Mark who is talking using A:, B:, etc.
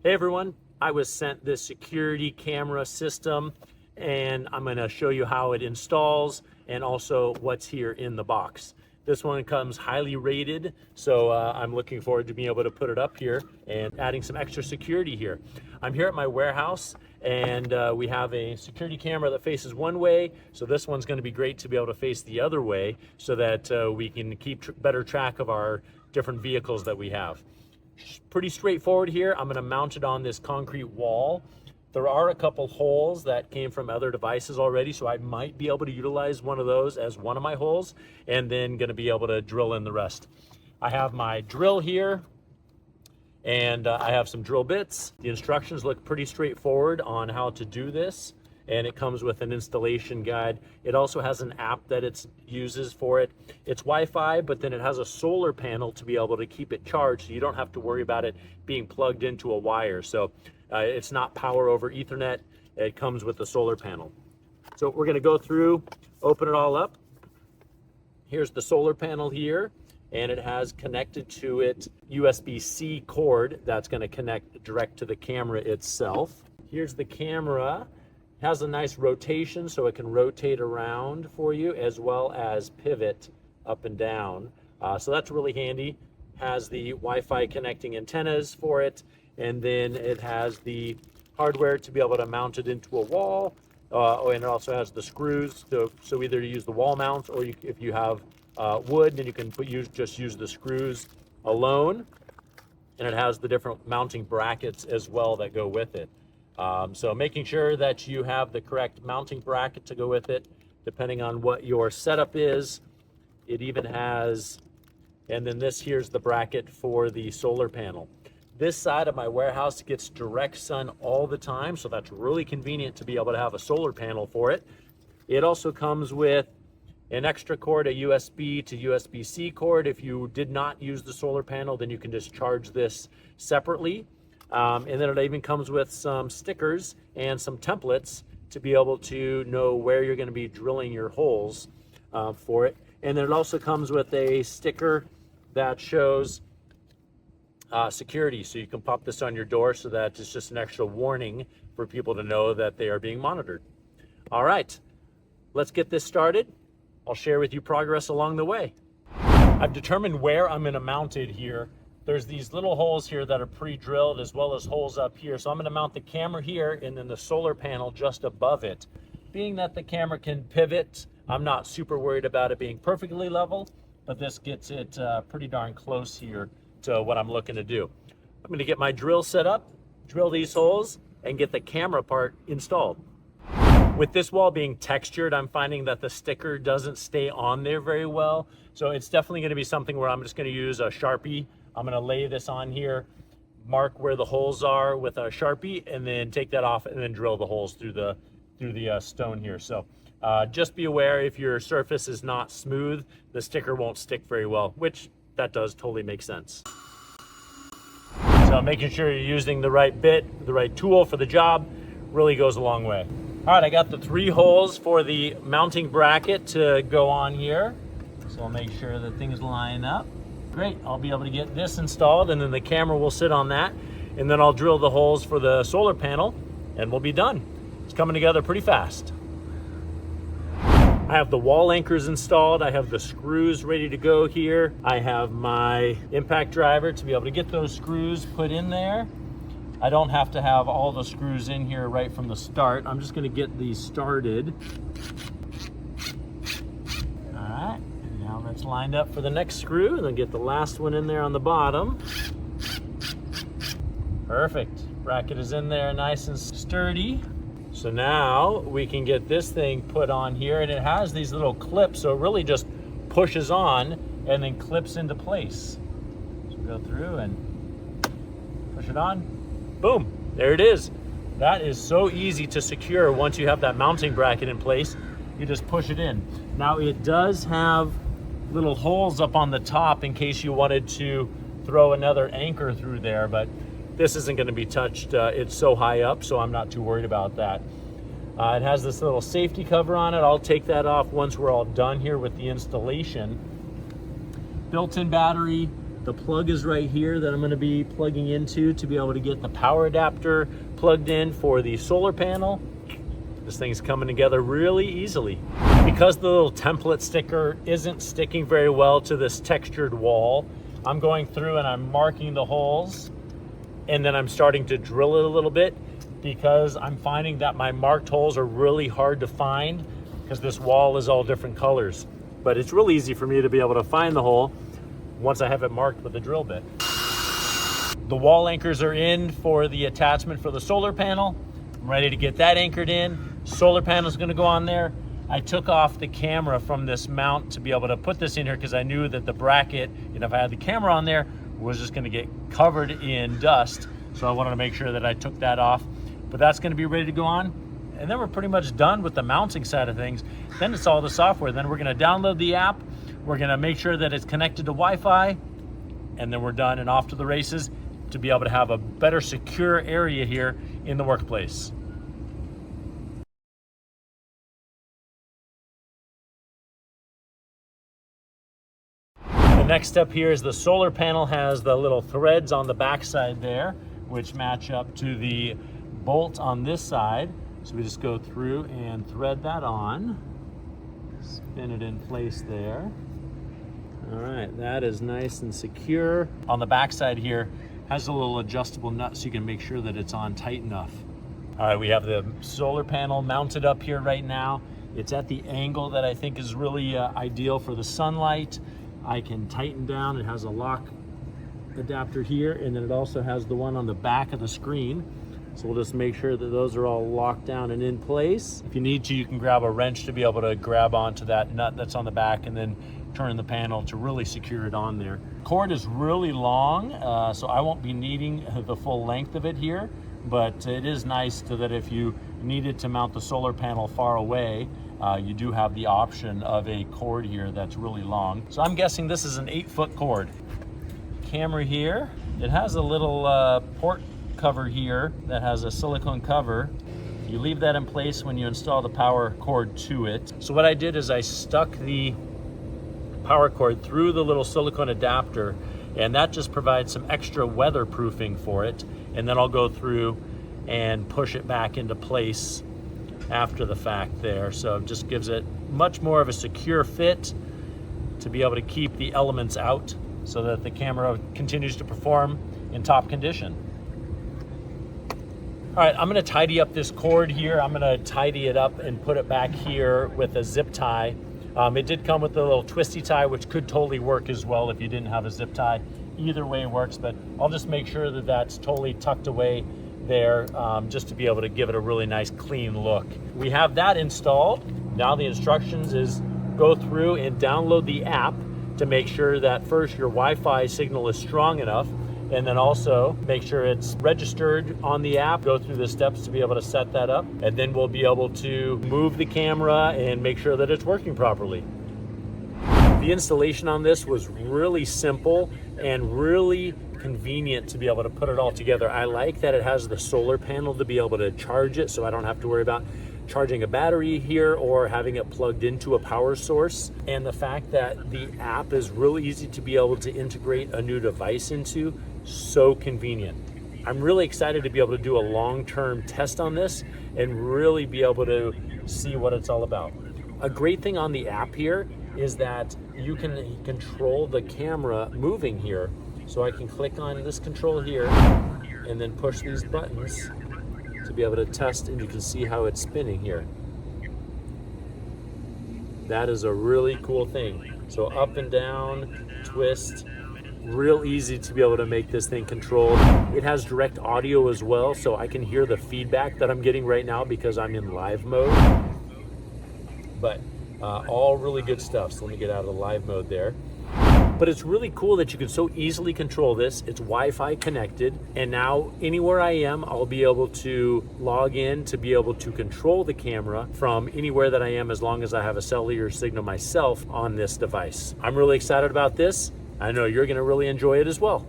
A: Hey everyone, I was sent this security camera system and I'm going to show you how it installs and also what's here in the box. This one comes highly rated, so I'm looking forward to being able to put it up here and adding some extra security here. I'm here at my warehouse and we have a security camera that faces one way, so this one's going to be great to be able to face the other way so that we can keep better track of our different vehicles that we have. Pretty straightforward here. I'm going to mount it on this concrete wall. There are a couple holes that came from other devices already, so I might be able to utilize one of those as one of my holes and then going to be able to drill in the rest. I have my drill here and I have some drill bits. The instructions look pretty straightforward on how to do this, and it comes with an installation guide. It also has an app that it uses for it. It's Wi-Fi, but then it has a solar panel to be able to keep it charged, so you don't have to worry about it being plugged into a wire. So it's not power over Ethernet. It comes with the solar panel. So we're going to go through, open it all up. Here's the solar panel here, and it has connected to it USB-C cord that's going to connect direct to the camera itself. Here's the camera. Has a nice rotation, so it can rotate around for you as well as pivot up and down. So that's really handy. Has the Wi-Fi connecting antennas for it, and then it has the hardware to be able to mount it into a wall, and it also has the screws. So either you use the wall mount, or if you have wood, then you can just use the screws alone. And it has the different mounting brackets as well that go with it. So making sure that you have the correct mounting bracket to go with it, depending on what your setup is. It even has, and then here's the bracket for the solar panel. This side of my warehouse gets direct sun all the time, so that's really convenient to be able to have a solar panel for it. It also comes with an extra cord, a USB to USB-C cord. If you did not use the solar panel, then you can just charge this separately. And then it even comes with some stickers and some templates to be able to know where you're going to be drilling your holes for it. And then it also comes with a sticker that shows security. So you can pop this on your door so that it's just an extra warning for people to know that they are being monitored. All right, let's get this started. I'll share with you progress along the way. I've determined where I'm going to mount it here. There's these little holes here that are pre-drilled, as well as holes up here. So I'm going to mount the camera here and then the solar panel just above it. Being that the camera can pivot, I'm not super worried about it being perfectly level, but this gets it pretty darn close here to what I'm looking to do. I'm going to get my drill set up, drill these holes, and get the camera part installed. With this wall being textured, I'm finding that the sticker doesn't stay on there very well. So it's definitely going to be something where I'm just going to use a Sharpie. I'm going to lay this on here, mark where the holes are with a Sharpie, and then take that off and then drill the holes through the stone here. So just be aware, if your surface is not smooth, the sticker won't stick very well, which that does totally make sense. So making sure you're using the right bit, the right tool for the job really goes a long way. All right, I got the 3 holes for the mounting bracket to go on here. So I'll make sure that things line up. Great, I'll be able to get this installed, and then the camera will sit on that, and then I'll drill the holes for the solar panel and we'll be done. It's coming together pretty fast. I have the wall anchors installed. I have the screws ready to go here. I have my impact driver to be able to get those screws put in there. I don't have to have all the screws in here right from the start. I'm just going to get these started. All right. Now that's lined up for the next screw, and then get the last one in there on the bottom. Perfect. Bracket is in there nice and sturdy. So now we can get this thing put on here, and it has these little clips, so it really just pushes on and then clips into place. So go through and push it on. Boom, there it is. That is so easy to secure once you have that mounting bracket in place. You just push it in. Now it does have little holes up on the top in case you wanted to throw another anchor through there, but this isn't going to be touched. It's so high up, so I'm not too worried about that. It has this little safety cover on it. I'll take that off once we're all done here with the installation. Built-in battery, The plug is right here that I'm going to be plugging into to be able to get the power adapter plugged in for the solar panel. This thing's coming together really easily. Because the little template sticker isn't sticking very well to this textured wall, I'm going through and I'm marking the holes, and then I'm starting to drill it a little bit, because I'm finding that my marked holes are really hard to find because this wall is all different colors. But it's really easy for me to be able to find the hole once I have it marked with a drill bit. The wall anchors are in for the attachment for the solar panel. I'm ready to get that anchored in. Solar panel is going to go on there. I took off the camera from this mount to be able to put this in here because I knew that the bracket, and if I had the camera on there, was just going to get covered in dust. So I wanted to make sure that I took that off. But that's going to be ready to go on. And then we're pretty much done with the mounting side of things. Then it's all the software. Then we're going to download the app. We're going to make sure that it's connected to Wi-Fi. And then we're done and off to the races to be able to have a better secure area here in the workplace. The next step here is the solar panel has the little threads on the back side there, which match up to the bolt on this side. So we just go through and thread that on, spin it in place there. All right, that is nice and secure. On the back side here has a little adjustable nut so you can make sure that it's on tight enough. All right, we have the solar panel mounted up here right now. It's at the angle that I think is really ideal for the sunlight. I can tighten down. It has a lock adapter here, and then it also has the one on the back of the screen. So we'll just make sure that those are all locked down and in place. If you need to, you can grab a wrench to be able to grab onto that nut that's on the back and then turn the panel to really secure it on there. Cord is really long, so I won't be needing the full length of it here, but it is nice so that if you needed to mount the solar panel far away, you do have the option of a cord here that's really long. So I'm guessing this is an 8-foot cord. Camera here, it has a little port cover here that has a silicone cover. You leave that in place when you install the power cord to it. So what I did is I stuck the power cord through the little silicone adapter, and that just provides some extra weatherproofing for it. And then I'll go through and push it back into place after the fact there. So it just gives it much more of a secure fit to be able to keep the elements out so that the camera continues to perform in top condition. All right, I'm gonna tidy up this cord here. I'm gonna tidy it up and put it back here with a zip tie. It did come with a little twisty tie, which could totally work as well if you didn't have a zip tie. Either way works, but I'll just make sure that that's totally tucked away there, just to be able to give it a really nice clean look. We have that installed. Now the instructions is go through and download the app to make sure that first your Wi-Fi signal is strong enough, and then also make sure it's registered on the app. Go through the steps to be able to set that up, and then we'll be able to move the camera and make sure that it's working properly. The installation on this was really simple and really convenient to be able to put it all together. I like that it has the solar panel to be able to charge it, so I don't have to worry about charging a battery here or having it plugged into a power source. And the fact that the app is really easy to be able to integrate a new device into, so convenient. I'm really excited to be able to do a long-term test on this and really be able to see what it's all about. A great thing on the app here is that you can control the camera moving here. So I can click on this control here and then push these buttons to be able to test, and you can see how it's spinning here. That is a really cool thing. So up and down, twist, real easy to be able to make this thing controlled. It has direct audio as well, so I can hear the feedback that I'm getting right now because I'm in live mode. But all really good stuff. So let me get out of the live mode there. But it's really cool that you can so easily control this. It's Wi-Fi connected, and now anywhere I am, I'll be able to log in to be able to control the camera from anywhere that I am, as long as I have a cellular signal myself on this device. I'm really excited about this. I know you're gonna really enjoy it as well.